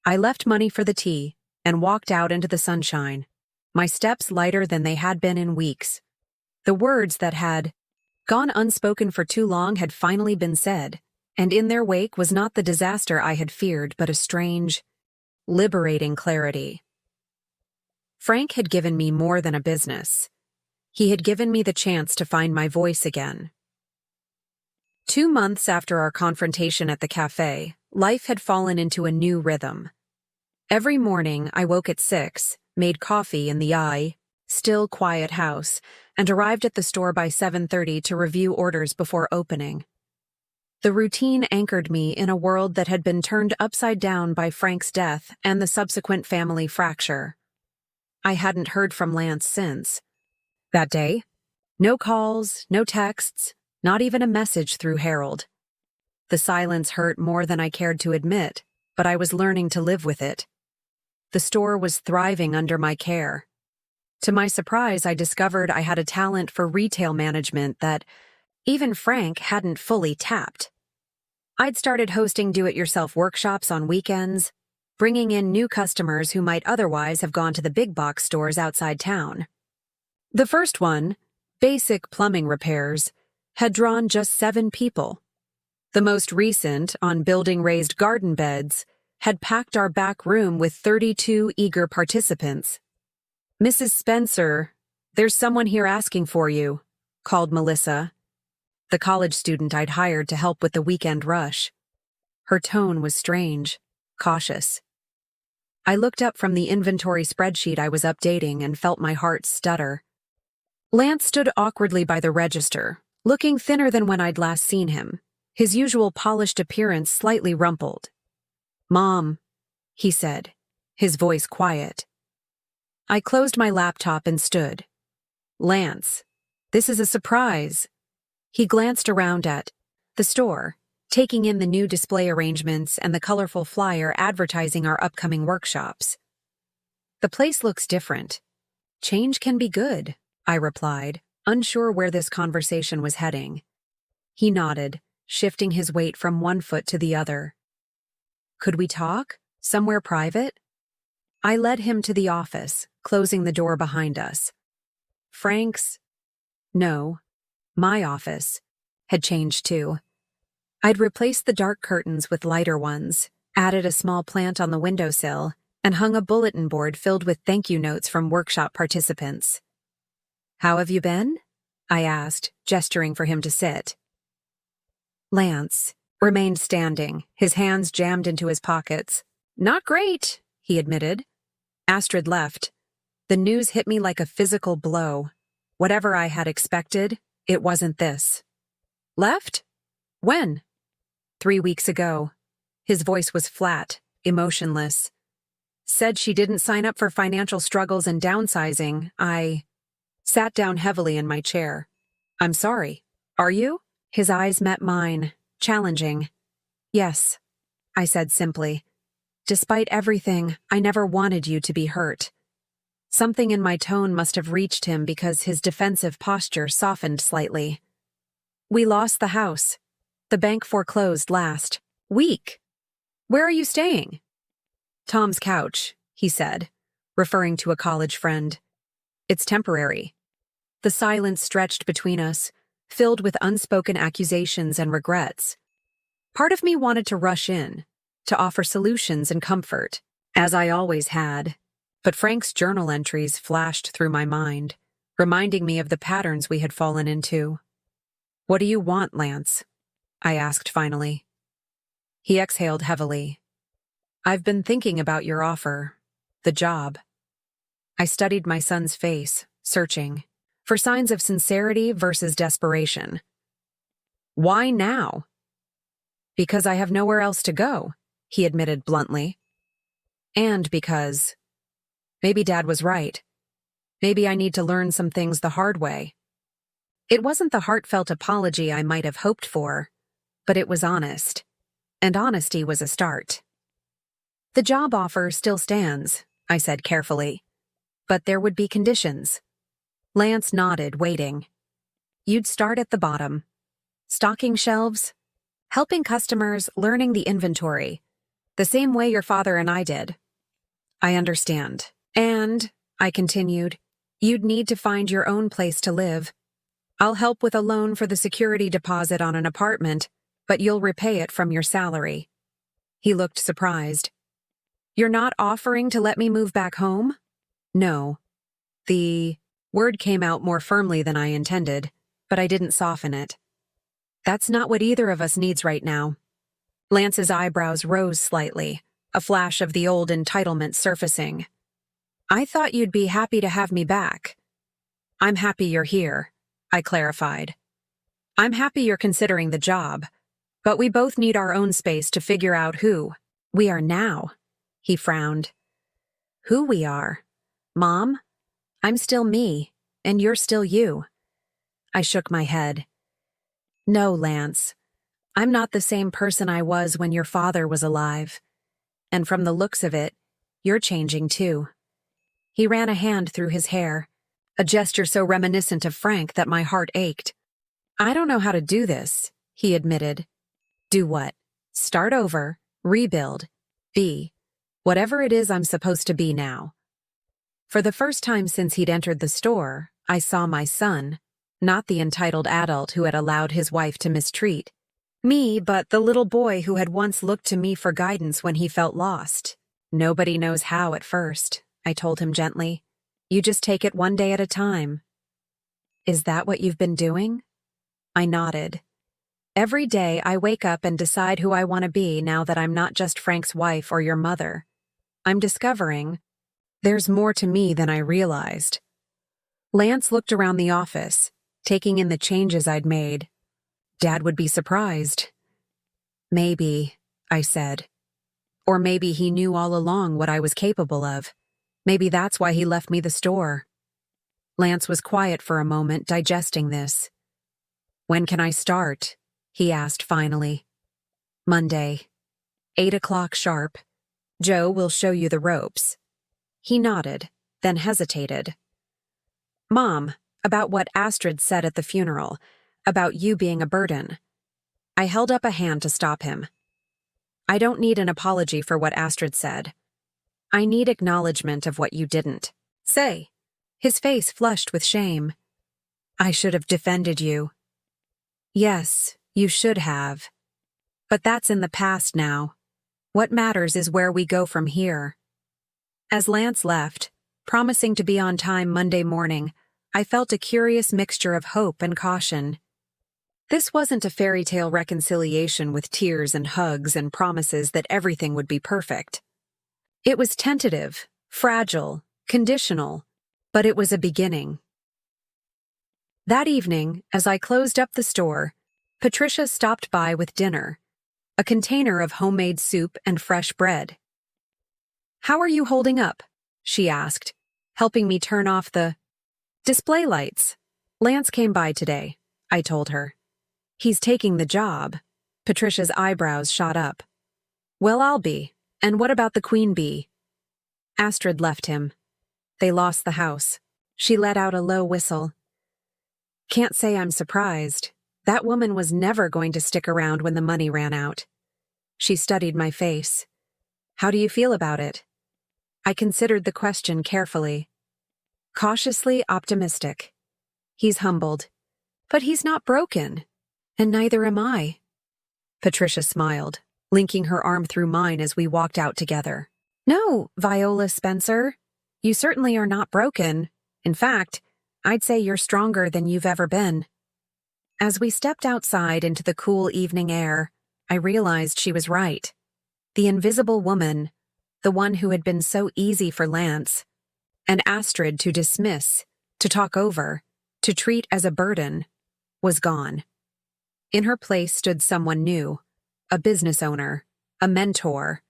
I left money for the tea and walked out into the sunshine, my steps lighter than they had been in weeks. The words that had gone unspoken for too long had finally been said, and in their wake was not the disaster I had feared, but a strange, liberating clarity. Frank had given me more than a business. He had given me the chance to find my voice again. 2 months after our confrontation at the cafe, life had fallen into a new rhythm. Every morning I woke at 6, made coffee in the still quiet house, and arrived at the store by 7:30 to review orders before opening. The routine anchored me in a world that had been turned upside down by Frank's death and the subsequent family fracture. I hadn't heard from Lance since. That day, no calls, no texts, not even a message through Harold. The silence hurt more than I cared to admit, but I was learning to live with it. The store was thriving under my care. To my surprise, I discovered I had a talent for retail management that even Frank hadn't fully tapped. I'd started hosting do-it-yourself workshops on weekends, bringing in new customers who might otherwise have gone to the big box stores outside town. The first one, basic plumbing repairs, had drawn just 7 people. The most recent, on building raised garden beds, had packed our back room with 32 eager participants. "Mrs. Spencer, there's someone here asking for you," called Melissa, the college student I'd hired to help with the weekend rush. Her tone was strange, cautious. I looked up from the inventory spreadsheet I was updating and felt my heart stutter. Lance stood awkwardly by the register, looking thinner than when I'd last seen him, his usual polished appearance slightly rumpled. "Mom," he said, his voice quiet. I closed my laptop and stood. "Lance, this is a surprise." He glanced around at the store, taking in the new display arrangements and the colorful flyer advertising our upcoming workshops. "The place looks different. Change can be good," I replied, unsure where this conversation was heading. He nodded, shifting his weight from one foot to the other. "Could we talk? Somewhere private?" I led him to the office, closing the door behind us. My office, had changed too. I'd replaced the dark curtains with lighter ones, added a small plant on the windowsill, and hung a bulletin board filled with thank you notes from workshop participants. "How have you been?" I asked, gesturing for him to sit. Lance remained standing, his hands jammed into his pockets. "Not great," he admitted. Astrid left. The news hit me like a physical blow. Whatever I had expected, it wasn't this. "Left? When?" 3 weeks ago. His voice was flat, emotionless. "Said she didn't sign up for financial struggles and downsizing." I sat down heavily in my chair. "I'm sorry. Are you?" His eyes met mine, challenging. "Yes," I said simply. "Despite everything, I never wanted you to be hurt." Something in my tone must have reached him because his defensive posture softened slightly. "We lost the house. The bank foreclosed last week. Where are you staying?" "Tom's couch," he said, referring to a college friend. "It's temporary." The silence stretched between us, filled with unspoken accusations and regrets. Part of me wanted to rush in, to offer solutions and comfort, as I always had. But Frank's journal entries flashed through my mind, reminding me of the patterns we had fallen into. "What do you want, Lance?" I asked finally. He exhaled heavily. "I've been thinking about your offer, the job." I studied my son's face, searching for signs of sincerity versus desperation. "Why now?" "Because I have nowhere else to go," he admitted bluntly. "And because maybe Dad was right. Maybe I need to learn some things the hard way." It wasn't the heartfelt apology I might have hoped for, but it was honest. And honesty was a start. "The job offer still stands," I said carefully. But there would be conditions. Lance nodded, waiting. You'd start at the bottom. Stocking shelves, helping customers, learning the inventory. The same way your father and I did. I understand. And, I continued, you'd need to find your own place to live. I'll help with a loan for the security deposit on an apartment, but you'll repay it from your salary. He looked surprised. You're not offering to let me move back home? No. The word came out more firmly than I intended, but I didn't soften it. That's not what either of us needs right now. Lance's eyebrows rose slightly, a flash of the old entitlement surfacing. I thought you'd be happy to have me back. I'm happy you're here, I clarified. I'm happy you're considering the job, but we both need our own space to figure out who we are now. He frowned. Who we are? Mom? I'm still me, and you're still you. I shook my head. No, Lance. I'm not the same person I was when your father was alive. And from the looks of it, you're changing too. He ran a hand through his hair, a gesture so reminiscent of Frank that my heart ached. I don't know how to do this, he admitted. Do what? Start over, rebuild, be whatever it is I'm supposed to be now. For the first time since he'd entered the store, I saw my son, not the entitled adult who had allowed his wife to mistreat me, but the little boy who had once looked to me for guidance when he felt lost. Nobody knows how at first, I told him gently. You just take it one day at a time. Is that what you've been doing? I nodded. Every day I wake up and decide who I want to be now that I'm not just Frank's wife or your mother. I'm discovering there's more to me than I realized. Lance looked around the office, taking in the changes I'd made. Dad would be surprised. Maybe, I said. Or maybe he knew all along what I was capable of. Maybe that's why he left me the store. Lance was quiet for a moment, digesting this. When can I start? He asked finally. Monday. 8 o'clock sharp. Joe will show you the ropes. He nodded, then hesitated. Mom, about what Astrid said at the funeral, about you being a burden. I held up a hand to stop him. I don't need an apology for what Astrid said. I need acknowledgement of what you didn't say. His face flushed with shame. I should have defended you. Yes, you should have. But that's in the past now. What matters is where we go from here. As Lance left, promising to be on time Monday morning, I felt a curious mixture of hope and caution. This wasn't a fairy tale reconciliation with tears and hugs and promises that everything would be perfect. It was tentative, fragile, conditional, but it was a beginning. That evening, as I closed up the store, Patricia stopped by with dinner, a container of homemade soup and fresh bread. How are you holding up? She asked, helping me turn off the display lights. Lance came by today, I told her. He's taking the job. Patricia's eyebrows shot up. Well, I'll be. And what about the queen bee? Astrid left him. They lost the house. She let out a low whistle. Can't say I'm surprised. That woman was never going to stick around when the money ran out. She studied my face. How do you feel about it? I considered the question carefully. Cautiously optimistic. He's humbled. But he's not broken. And neither am I. Patricia smiled, linking her arm through mine as we walked out together. No, Viola Spencer. You certainly are not broken. In fact, I'd say you're stronger than you've ever been. As we stepped outside into the cool evening air, I realized she was right. The invisible woman, the one who had been so easy for Lance, and Astrid to dismiss, to talk over, to treat as a burden, was gone. In her place stood someone new, a business owner, a mentor,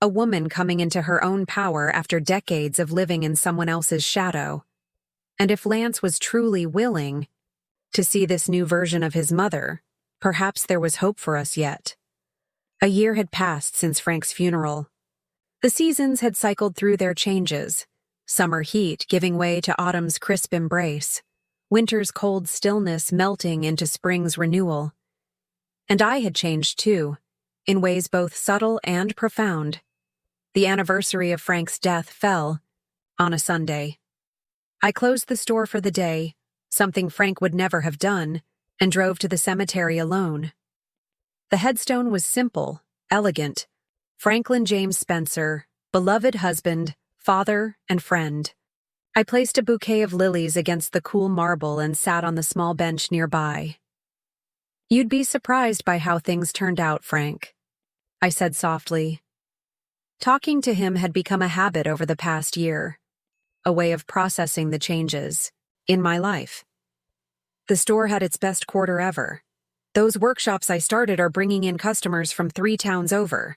a woman coming into her own power after decades of living in someone else's shadow. And if Lance was truly willing to see this new version of his mother, perhaps there was hope for us yet. A year had passed since Frank's funeral. The seasons had cycled through their changes, summer heat giving way to autumn's crisp embrace, winter's cold stillness melting into spring's renewal. And I had changed too, in ways both subtle and profound. The anniversary of Frank's death fell on a Sunday. I closed the store for the day, something Frank would never have done, and drove to the cemetery alone. The headstone was simple, elegant. Franklin James Spencer, beloved husband, father, and friend. I placed a bouquet of lilies against the cool marble and sat on the small bench nearby. "You'd be surprised by how things turned out, Frank," I said softly. Talking to him had become a habit over the past year, a way of processing the changes in my life. The store had its best quarter ever. Those workshops I started are bringing in customers from 3 towns over.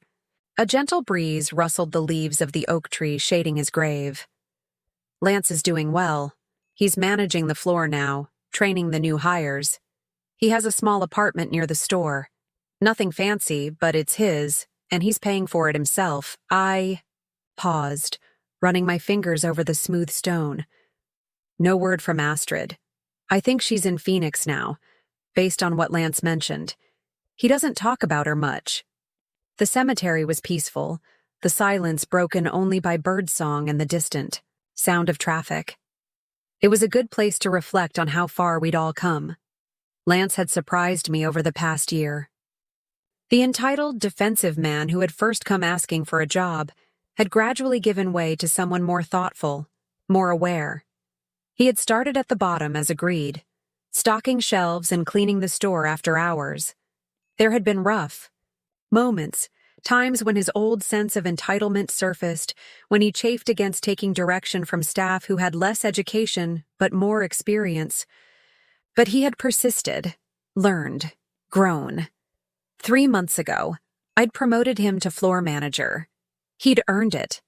A gentle breeze rustled the leaves of the oak tree shading his grave. Lance is doing well. He's managing the floor now, training the new hires. He has a small apartment near the store. Nothing fancy, but it's his, and he's paying for it himself. I paused, running my fingers over the smooth stone. No word from Astrid. I think she's in Phoenix now, based on what Lance mentioned. He doesn't talk about her much. The cemetery was peaceful, the silence broken only by birdsong and the distant sound of traffic. It was a good place to reflect on how far we'd all come. Lance had surprised me over the past year. The entitled, defensive man who had first come asking for a job had gradually given way to someone more thoughtful, more aware. He had started at the bottom as agreed, stocking shelves and cleaning the store after hours. There had been rough moments, times when his old sense of entitlement surfaced, when he chafed against taking direction from staff who had less education but more experience. But he had persisted, learned, grown. 3 months ago, I'd promoted him to floor manager. He'd earned it.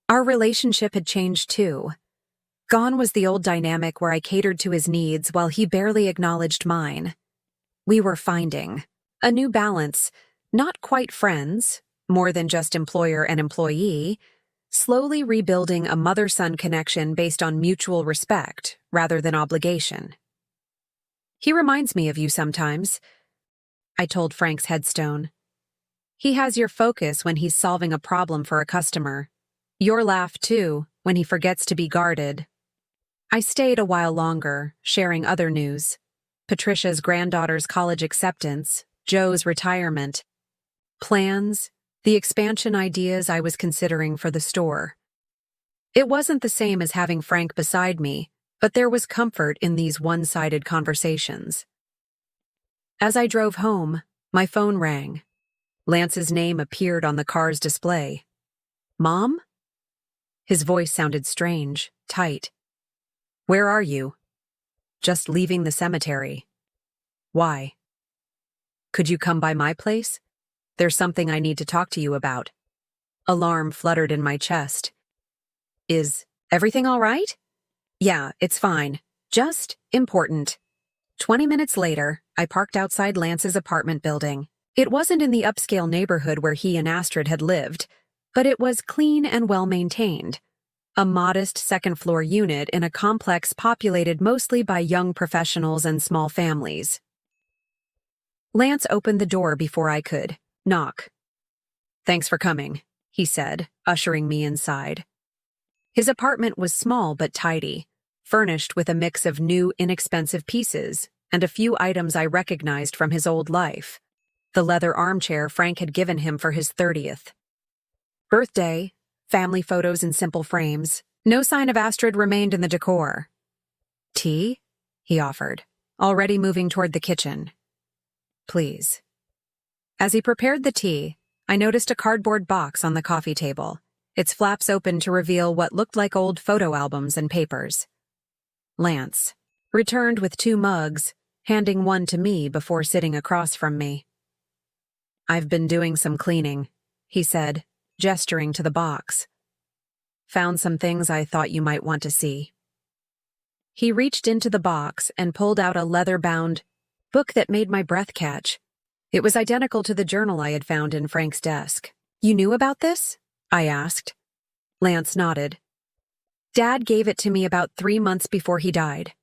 Our relationship had changed too. Gone was the old dynamic where I catered to his needs while he barely acknowledged mine. We were finding a new balance, not quite friends, more than just employer and employee, slowly rebuilding a mother-son connection based on mutual respect rather than obligation. "He reminds me of you sometimes," I told Frank's headstone. "He has your focus when he's solving a problem for a customer. Your laugh, too, when he forgets to be guarded." I stayed a while longer, sharing other news. Patricia's granddaughter's college acceptance, Joe's retirement, plans, the expansion ideas I was considering for the store. It wasn't the same as having Frank beside me, but there was comfort in these one-sided conversations. As I drove home, my phone rang. Lance's name appeared on the car's display. "Mom?" His voice sounded strange, tight. "Where are you?" "Just leaving the cemetery." "Why?" "Could you come by my place? There's something I need to talk to you about." Alarm fluttered in my chest. "Is everything all right?" "Yeah, it's fine. Just important." 20 minutes later, I parked outside Lance's apartment building. It wasn't in the upscale neighborhood where he and Astrid had lived, but it was clean and well-maintained. A modest second-floor unit in a complex populated mostly by young professionals and small families. Lance opened the door before I could knock. "Thanks for coming," he said, ushering me inside. His apartment was small but tidy, furnished with a mix of new, inexpensive pieces and a few items I recognized from his old life. The leather armchair Frank had given him for his 30th birthday, family photos in simple frames. No sign of Astrid remained in the decor. "Tea?" he offered, already moving toward the kitchen. "Please." As he prepared the tea, I noticed a cardboard box on the coffee table, its flaps open to reveal what looked like old photo albums and papers. Lance returned with 2 mugs, handing one to me before sitting across from me. "I've been doing some cleaning," he said, gesturing to the box. "Found some things I thought you might want to see." He reached into the box and pulled out a leather-bound book that made my breath catch. It was identical to the journal I had found in Frank's desk. "You knew about this?" I asked. Lance nodded. Dad gave it to me about 3 months before he died.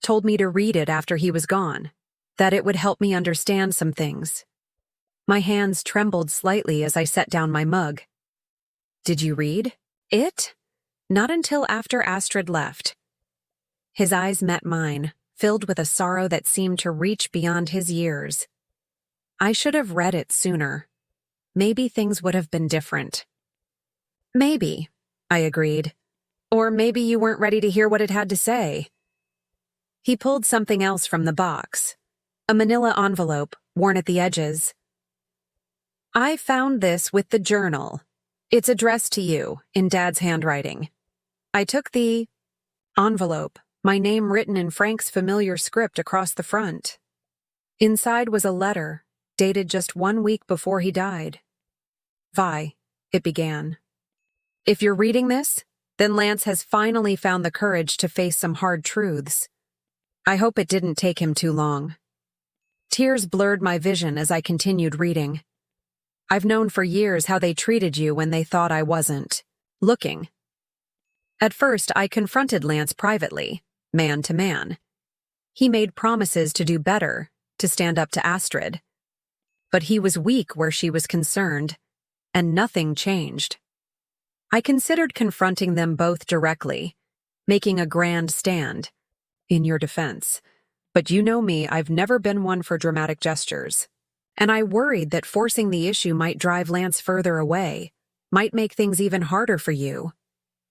Told me to read it after he was gone, that it would help me understand some things. My hands trembled slightly as I set down my mug. Did you read it? Not until after Astrid left. His eyes met mine, filled with a sorrow that seemed to reach beyond his years. I should have read it sooner. Maybe things would have been different. Maybe, I agreed. Or maybe you weren't ready to hear what it had to say. He pulled something else from the box. A manila envelope, worn at the edges. I found this with the journal. It's addressed to you, in Dad's handwriting. I took the envelope, my name written in Frank's familiar script across the front. Inside was a letter, dated just 1 week before he died. Vi, it began. If you're reading this, then Lance has finally found the courage to face some hard truths. I hope it didn't take him too long. Tears blurred my vision as I continued reading. I've known for years how they treated you when they thought I wasn't looking. At first, I confronted Lance privately, man to man. He made promises to do better, to stand up to Astrid. But he was weak where she was concerned, and nothing changed. I considered confronting them both directly, making a grand stand. In your defense. But you know me, I've never been one for dramatic gestures. And I worried that forcing the issue might drive Lance further away, might make things even harder for you.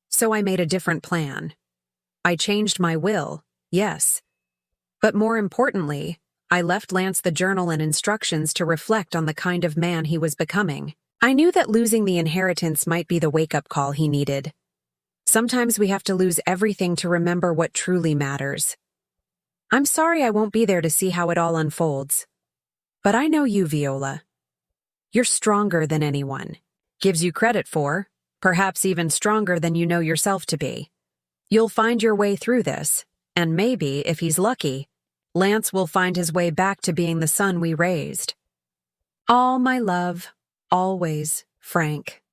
So I made a different plan. I changed my will, yes. But more importantly, I left Lance the journal and instructions to reflect on the kind of man he was becoming. I knew that losing the inheritance might be the wake-up call he needed. Sometimes we have to lose everything to remember what truly matters. I'm sorry I won't be there to see how it all unfolds. But I know you, Viola. You're stronger than anyone. Gives you credit for, perhaps even stronger than you know yourself to be. You'll find your way through this, and maybe, if he's lucky, Lance will find his way back to being the son we raised. All my love, always, Frank.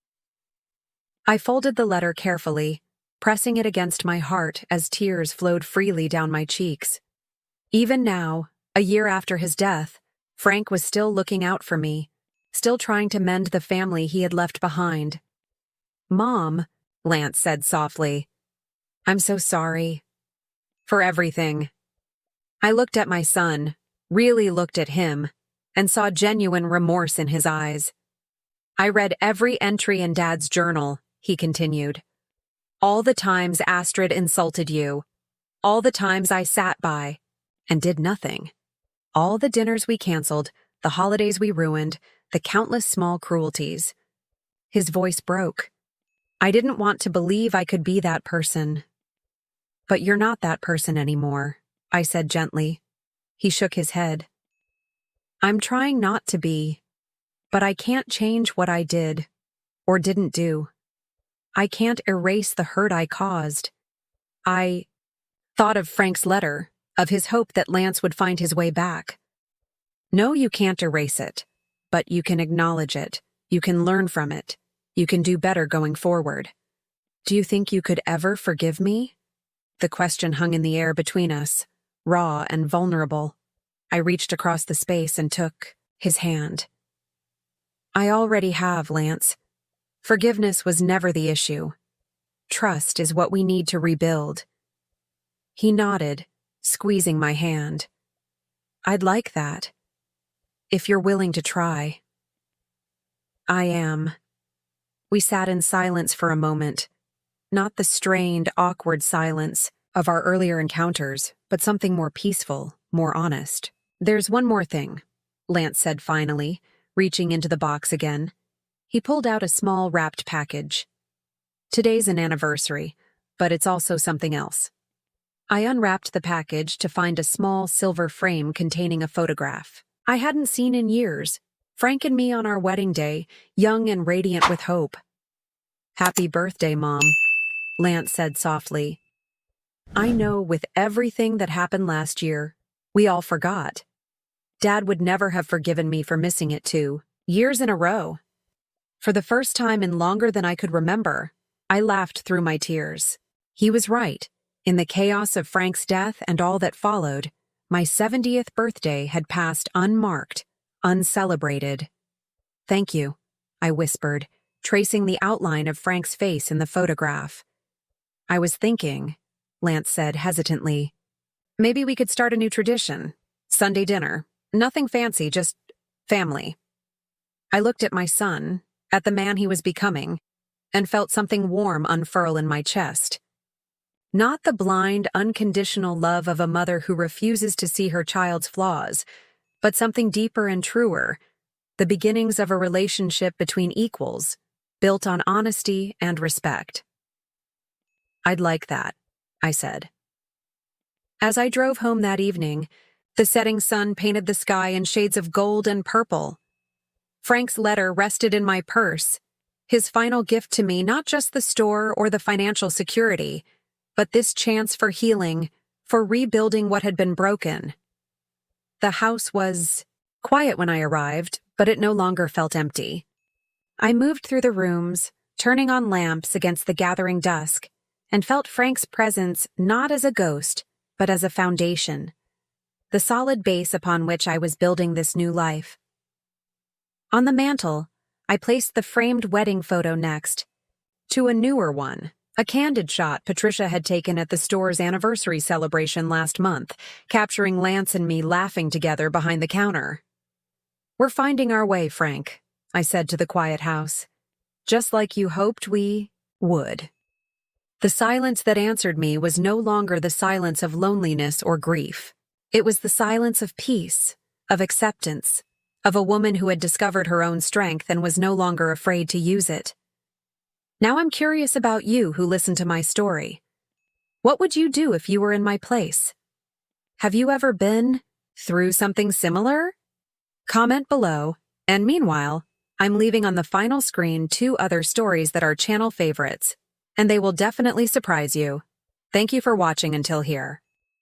I folded the letter carefully, pressing it against my heart as tears flowed freely down my cheeks. Even now, a year after his death, Frank was still looking out for me, still trying to mend the family he had left behind. Mom, Lance said softly, I'm so sorry. For everything. I looked at my son, really looked at him, and saw genuine remorse in his eyes. I read every entry in Dad's journal, he continued. All the times Astrid insulted you. All the times I sat by and did nothing. All the dinners we canceled, the holidays we ruined, the countless small cruelties. His voice broke. I didn't want to believe I could be that person. But you're not that person anymore, I said gently. He shook his head. I'm trying not to be, but I can't change what I did or didn't do. I can't erase the hurt I caused. I thought of Frank's letter, of his hope that Lance would find his way back. No, you can't erase it, but you can acknowledge it. You can learn from it. You can do better going forward. Do you think you could ever forgive me? The question hung in the air between us, raw and vulnerable. I reached across the space and took his hand. I already have, Lance. Forgiveness was never the issue. Trust is what we need to rebuild. He nodded, squeezing my hand. I'd like that. If you're willing to try. I am. We sat in silence for a moment. Not the strained, awkward silence of our earlier encounters, but something more peaceful, more honest. There's one more thing, Lance said finally, reaching into the box again. He pulled out a small wrapped package. Today's an anniversary, but it's also something else. I unwrapped the package to find a small silver frame containing a photograph I hadn't seen in years. Frank and me on our wedding day, young and radiant with hope. Happy birthday, Mom, Lance said softly. I know with everything that happened last year, we all forgot. Dad would never have forgiven me for missing it 2 years in a row. For the first time in longer than I could remember, I laughed through my tears. He was right. In the chaos of Frank's death and all that followed, my 70th birthday had passed unmarked, uncelebrated. "Thank you," I whispered, tracing the outline of Frank's face in the photograph. "I was thinking," Lance said hesitantly, "maybe we could start a new tradition. Sunday dinner. Nothing fancy, just family." I looked at my son, at the man he was becoming, and felt something warm unfurl in my chest. Not the blind, unconditional love of a mother who refuses to see her child's flaws, but something deeper and truer, the beginnings of a relationship between equals, built on honesty and respect. "I'd like that," I said. As I drove home that evening, the setting sun painted the sky in shades of gold and purple. Frank's letter rested in my purse, his final gift to me, not just the store or the financial security, but this chance for healing, for rebuilding what had been broken. The house was quiet when I arrived, but it no longer felt empty. I moved through the rooms, turning on lamps against the gathering dusk, and felt Frank's presence not as a ghost, but as a foundation, the solid base upon which I was building this new life. On the mantel, I placed the framed wedding photo next to a newer one, a candid shot Patricia had taken at the store's anniversary celebration last month, capturing Lance and me laughing together behind the counter. "We're finding our way, Frank," I said to the quiet house. "Just like you hoped we would." The silence that answered me was no longer the silence of loneliness or grief. It was the silence of peace, of acceptance, of a woman who had discovered her own strength and was no longer afraid to use it. Now I'm curious about you who listened to my story. What would you do if you were in my place? Have you ever been through something similar? Comment below, and meanwhile, I'm leaving on the final screen 2 other stories that are channel favorites, and they will definitely surprise you. Thank you for watching until here.